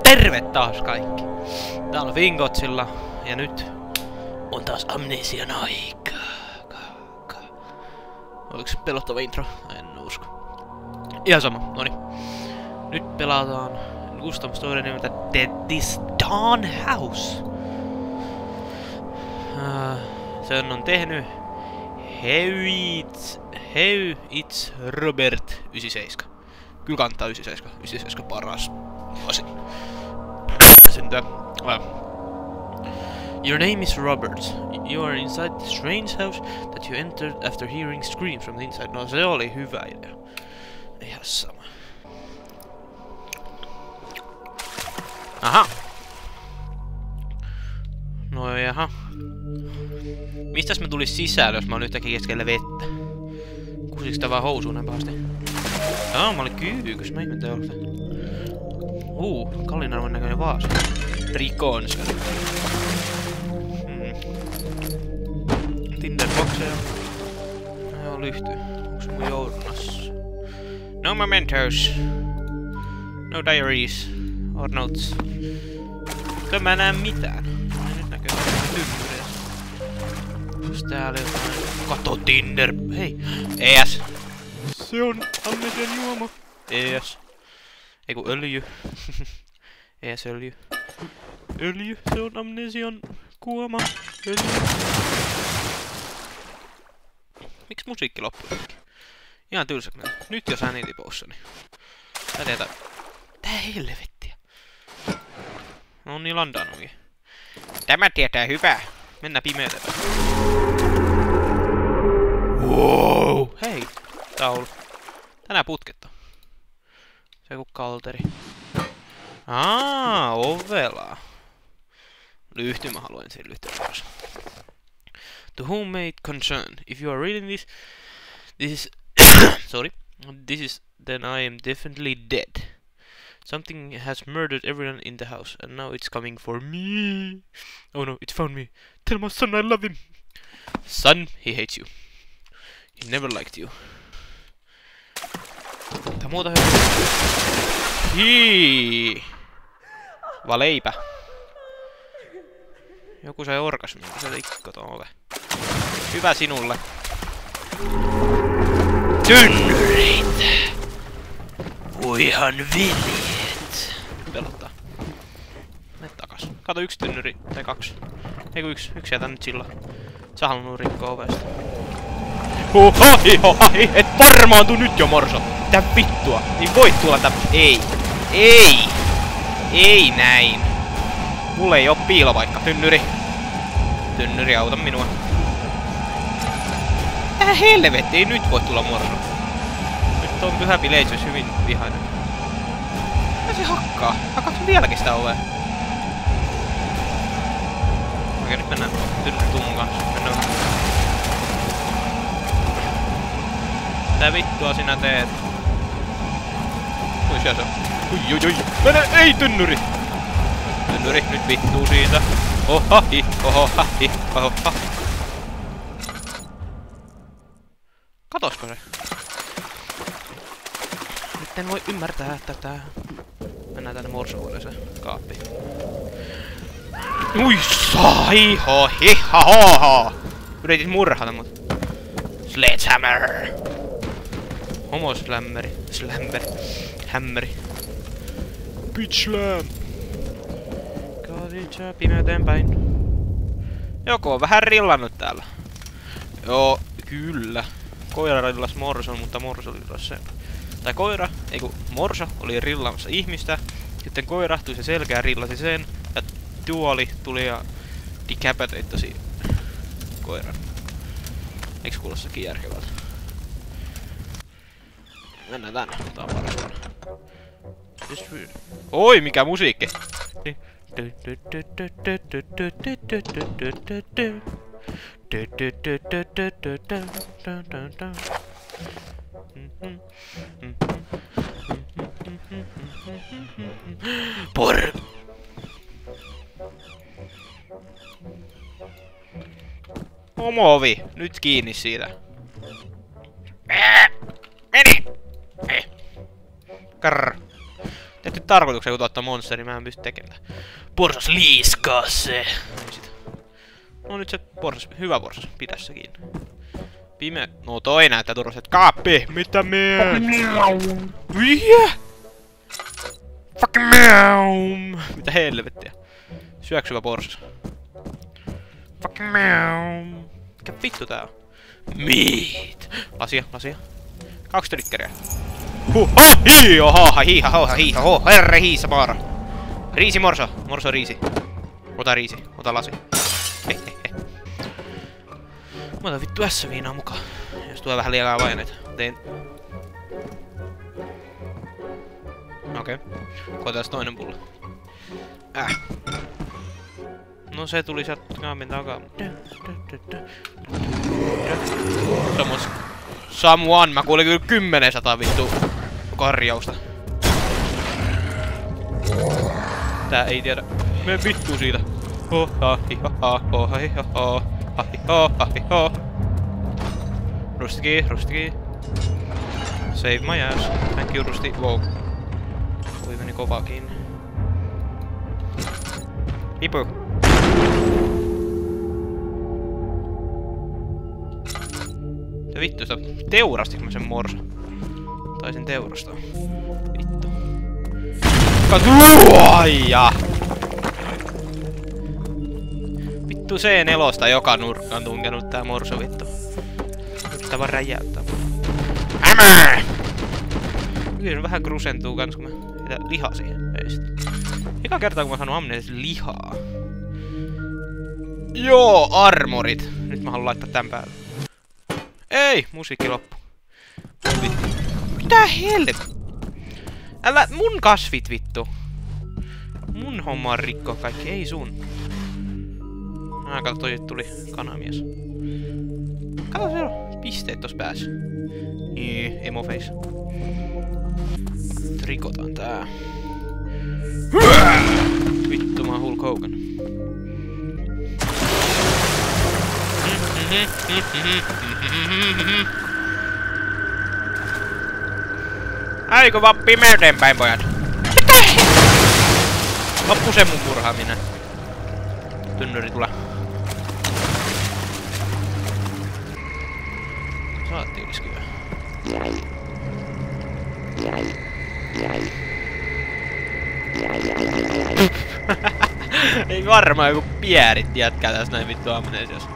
Terve taas kaikki! Tää on Fingotsilla ja nyt on taas amnesian aika. Oliko se pelottava intro? En usko. Ihan sama, noniin. Nyt pelataan Custom Story nimeltä This Dawn House. Sen on tehnyt Heu It's Robert 97. Kyllä kantaa 97 paras. Your name is Robert. You are inside the strange house that you entered after hearing screams from the inside. No se oli hyvä idea. Ihan sama. Aha. No jaha. Mistäs me tulis sisään, jos mä oon yhtäkkiä keskellä vettä? Kusiks tää vaan housuun näin pahasti? Joo, mä olin kyykyks, mä ihmettä olta. Kallinarvon näköinen vaasa. Rikonska. Tinderboxeja. Joo, lyhty. Onks mun journassa? No mementos. No diaries. Or notes. Eikö mä näe mitään? Nyt näkyy tymyreessä. Onks täällä jotain? Kato Tinder. Hei. ES. Se on amnesian juoma. ES. Eiku öljy. ES-öljy. Öljy, se on amnesian kuoma. Öljy. Miks musiikki loppui? Ihan tylsä. Nyt jos ääni tipoussa, niin... Tää tietää... Tää helvettiä. No niin landannutkin. Tämä tietää hyvää. Mennään pimeytetään. Wow! Hei! Taulu. Tänään putketta. Se ku kalteri. Ovela. Lyhty mä haluan sen lyhtyä taas. To whom may it concern? If you are reading this is sorry. Then I am definitely dead. Something has murdered everyone in the house, and now it's coming for me. Oh no, it found me. Tell my son I love him. Son, he hates you. He never liked you. Tää muuta hyvä. Hii! Valeipä. Joku sai orgasmin, kun se rikko ton ove. Hyvä sinulle. Tynnyrit! Voihan viljet! Pelottaa. Mene takas. Kato yksi tynnyri, tai kaksi. Eiku yksi jätä nyt sillä. Sä halunnut rikkoa ovesta. Hohahi! Et varmaan tuu nyt jo morso! Mitä vittua? Niin voit tulla Ei! Ei näin! Mulle ei oo piilopaikka, tynnyri! Tynnyri, auta minua. Helvetti, ei nyt voi tulla morso. Nyt on pyhä bileitsi, olisi hyvin vihainen. Mitä se hakkaa? Hakkaaks vieläkin sitä ovea? Okei, nyt mennään tynnyri kanssa. Mennään. Mitä vittua sinä teet? Ui, siellä se on. Ui. Mene, ei tynnyri! Tynnyri, nyt vittuu siitä. Ohahi. Katosko se? Nyt en voi ymmärtää tätä. Mennään tänne morsohuoneeseen kaappiin. Ui saiho, hihahoho! Yritit murhata mut. Sledgehammer! Homoslämmeri. Hämmeri. Bitch slam! Kaaditsa pimeyteen päin. Joku on vähän rillannut täällä. Joo, kyllä. Koira rillas morson, mutta morso rillas sen. Tai koira, eiku morso oli rillaamassa ihmistä. Sitten koira tuli se selkää rillasi sen. Ja tuoli tuli ja decapitatosi koiran. Eiks kuulossakin järkevältä? Mennään tänne, tää on paras huone. Oi, mikä musiikki! Homo-ovi! Nyt kiinni siitä. Meni! Karr! Tehty tarkoituksena kun tuottaa monsteri, mä en pysty tekemään. Porsas liiskaa se! No nyt se porsas, hyvä porsas, pidä se kiinni. Pime... No toi näyttää turvalliset. Kaappi! Mitä mies? Miä? Fucking meow! Mitä helvettiä? Syöksyvä porsas. Fucking meow! Mikä vittu tää on? Meat! Lasia, lasia. 2 triggeriä. Hiiha, herre hiisa maara. Riisi morso, morso riisi. Ota riisi, ota lasi. Mä otan vittu S-viinaa mukaan. Jos tulee vähän liikaa paineita. Tein. Okei. Koetaan toinen pullo. No se tuli sieltä kaamin takaa. Someone, mä kuulin kyllä 10 vittu karjausta. Tää ei tiedä. Me vittu siitä. Rustiki, rustiki. Save my ass. Thank you, Rusti. Wow. Voi meni kovaa kiinni. Ipu. Se vittu, sitä teurastinko mä sen morsa? Taisin teurastaa. Vittu. Katuaija! Vittu C4 joka nurkkaan tunkenut tää morso vittu. Yrittää vaan räjäyttää. Hämää! Kyllä vähän krusentuu kans kun mä heitän lihaa siihen. Ei sit. Eka kertaa kun mä saanut amneesin lihaa. Joo, armorit. Nyt mä haluan laittaa tän päälle. Ei! Musiikki loppu. Mitä helvet? Älä mun kasvit vittu. Mun homma on rikko kaikki, ei sun. Kato, toi tuli kanamies. Kato siellä on pisteet tossa päässä. Emoface. Rikotaan tää. Vittu mä oon Hulk Hogan. Aiko vaan pimeyteen päin pojat. Loppu se mun murhaaminen. Tynnyri tulee. Saatti olis kyllä. Ei varmaan joku pierit jätkää tässä näin vittu amneesiassa.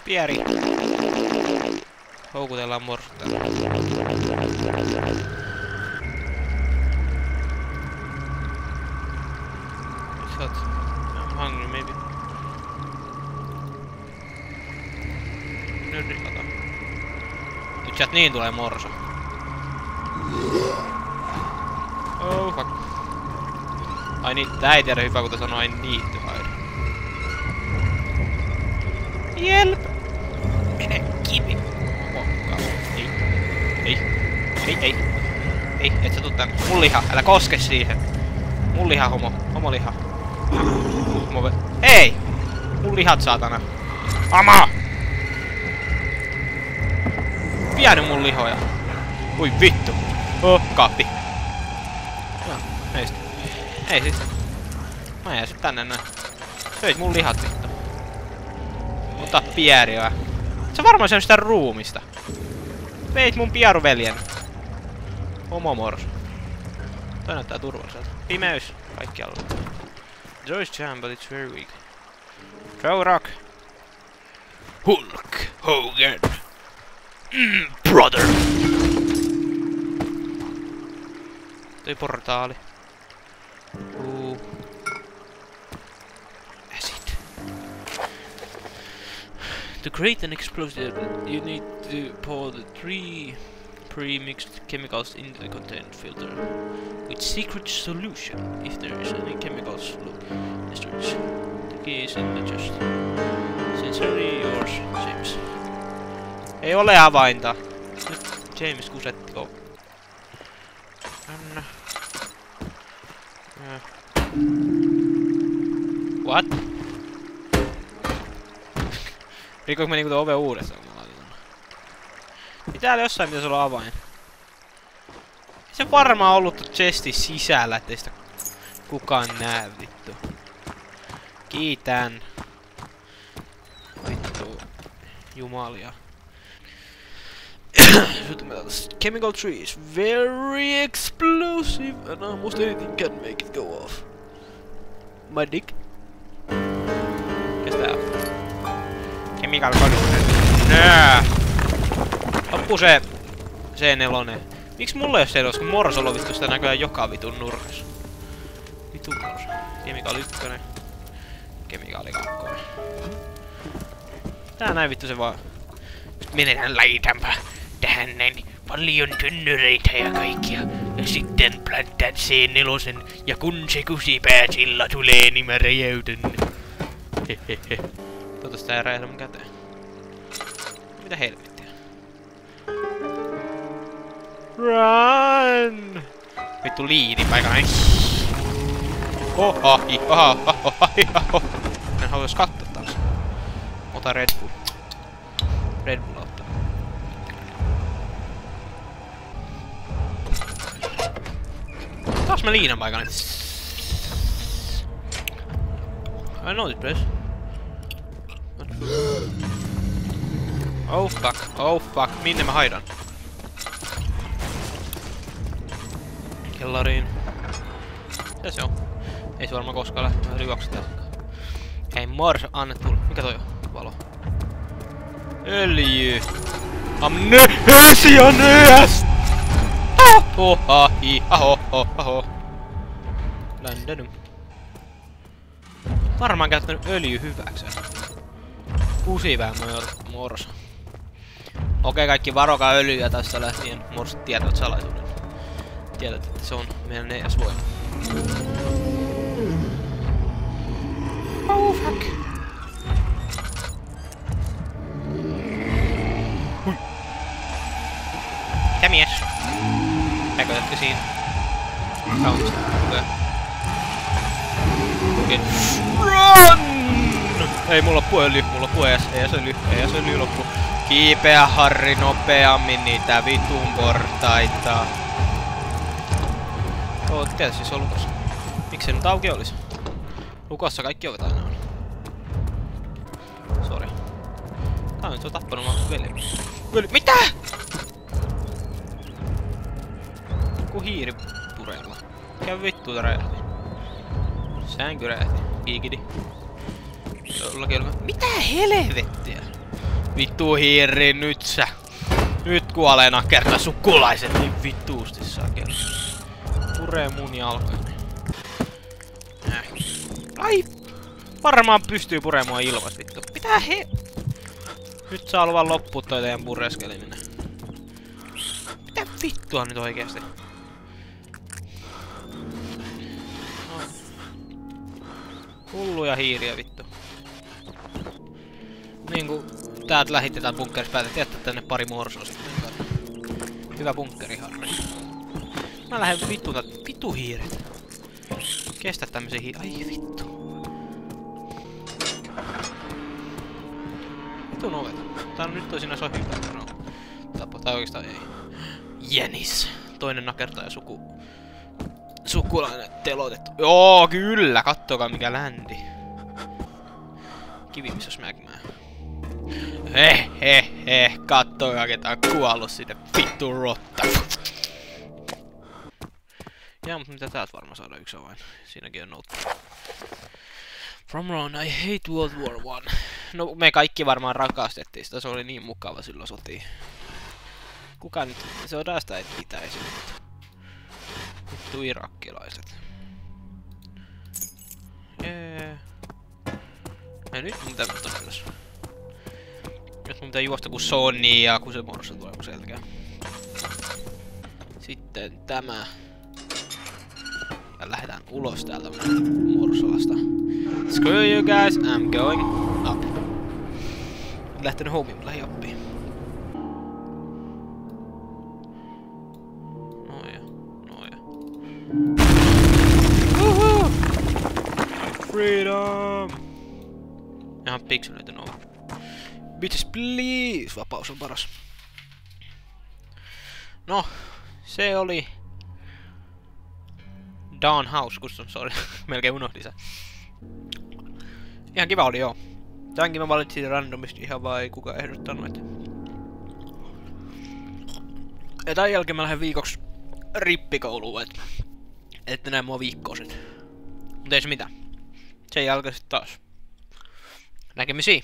Pieri. Houkutellaan morsutta. Shot. I'm hungry maybe. Nyt rikotaan. Nyt sieltä niin tulee morso. Oh fuck. I need, tää ei tiedä hyvä kun tää sanoo I need to hide. Help! Mene kivi. Mokkaa. Ei. Ei. Ei, ei. Ei, et sä tuu tänne. Mun liha, älä koske siihen. Mun liha, homo. Homo liha. Homo ei! Mun lihat saatana. Ama! Pieni mun lihoja. Ui vittu. Oh, kaappi. Ei sitä. Ei sitä. Mä jää sit tänne näin. Söit mun lihat vittu. Ota pieriä. Sä varmaan syönyt sitä ruumista. Veit mun pieruveljen. Homomorsu. Toi näyttää turvalliselta. Pimeys. Kaikkialla. Joy's jam, but it's very weak. Throw rock. Hulk Hogan. Brother. Toi portaali. Acid. To create an explosive, you need to pour the 3 pre-mixed chemicals into the contained filter with secret solution. If there is any chemicals, look in the storage. The key is in the chest. Sincerely yours, James. Ei ole avainta. Nyt James kusettiko. Anna. What? Rikoinko mä niinku oven uudestaan, kun mä laitan tonne? Niin täällä jossain pitäis olla avain. Ei se varmaan ollut chestin sisällä, ettei sitä kukaan näe vittu. Kiitän. Vittu. Jumalia. Chemical trees, very explosive, and almost anything can make it go off. My dick. Mikäs tää on? Chemical conditioner. Nää! Loppu se C4. Miks mulla ei oo C4, kun Morsalla on vittu sitä näköjään joka vitun nurkassa. Vitun Morsa. Chemical 1. Chemical 2. Tää näin vittu se vaan. Menetään laitaanpa tähän näin paljon tynnyreitä ja kaikkia. Ja sitten planttaan C4 ja kun se kusipääsillä tulee, niin mä räjäytän. Hehehe. Toivottavasti tää ei räjähdä mun käteen. Mitä helvettiä? Run! Vittu liinipaikana. Ohahi, ohahi. En haluais katsoa taas. Ota Red Bull. Red Bull ottaa. Taas mä liinan paikalla. I know this place. Oh fuck, oh fuck. Minne mä haidan? Kellariin. Mitä se on? Ei se varmaan koskaan lähtee. Mä juoksutaan. Hei Morsa, anna tulla. Mikä toi on? Valo. Öljy. Amnesianeas! Ohahi, aho. Ländänny. Varmaan käyttänyt öljy hyväkseen. Kusivää Morsa. Okei, kaikki varokaa öljyä tästä lähtien. Morsa tietävät salaisuuden. Tiedät, että se on meidän neljäs voima. Oh fuck. Hui. Mitä mies? Näkötätkö siinä? Kaunista. Hyvä. Okei. Run! Ei mulla loppu öljy, mulla loppu ees öljy loppu. Kiipeä Harri nopeammin niitä vitun portaita. Tietysti se on lukossa. Miksi se nyt auki olisi? Lukossa kaikki ovet aina on. Sori. Tää on nyt se on tappanut mun veli. Mitä?! Joku hiiri pureilla. Mikä vittu tää räjähti? Sänky räjähti. Kiikidi. Jollakin oli... Mitä helvettiä? Vittu hiiri nyt sä! Nyt kuolee nakerta sukulaiset niin vittuusti sakeli. Puree mun jalkoini. Ai! Varmaan pystyy puremaan ilmas vittu. Mitä he... Nyt saa luvan loppua toi teidän pureskeliminen. Mitä vittua nyt oikeesti? No. Hulluja hiiriä vittu. Niinku täältä lähitte täällä bunkkerissa päätet jättää tänne pari morsoa sitten. Hyvä bunkkeri Harri. Mä lähden vittu hiiret. Kestä tämmösen ai vittu. Vitun ovet. Tää on nyt toisinaan se on hyvä. No. Tai oikeastaan ei. Jänis. Toinen nakertaja sukulainen teloitettu. Joo, kyllä. Kattokaa mikä ländi. Kivi missä smägmää. Kattokaa ketä on kuollut sinne vittu rotta. Jaa, mutta mitä täältä varmaan saadaan yksi avain. Siinäkin on note. From Ron, I hate World War I. No me kaikki varmaan rakastettiin sitä, se oli niin mukava silloin sotiin. Kuka nyt sodasta ei pitäisi? Vittu irakkilaiset. Jee. Ja nyt mun pitää ylös. Nyt mun pitää juosta kun Sonia, kun se Morsa tulee mun selkää. Sitten tämä. Ja lähdetään ulos täältä Morsalasta. Screw you guys, I'm going up. Lähtenyt hommiin, lähi appiin. Noja. Woohoo! Freedom! Ihan pikseleitä noin. Bitches please, vapaus on paras. No, se oli Dawn House Custom, sorry. Melkein unohdin sen. Ihan kiva oli joo. Tämänkin mä valitsin randomisti ihan vaan ei kukaan ehdottanut, että... Ja tän jälkeen mä lähden viikoksi rippikouluun, että näin mua viikkoiset. Mut ei se mitään. Sen jälkeen sit taas. Näkemisiin.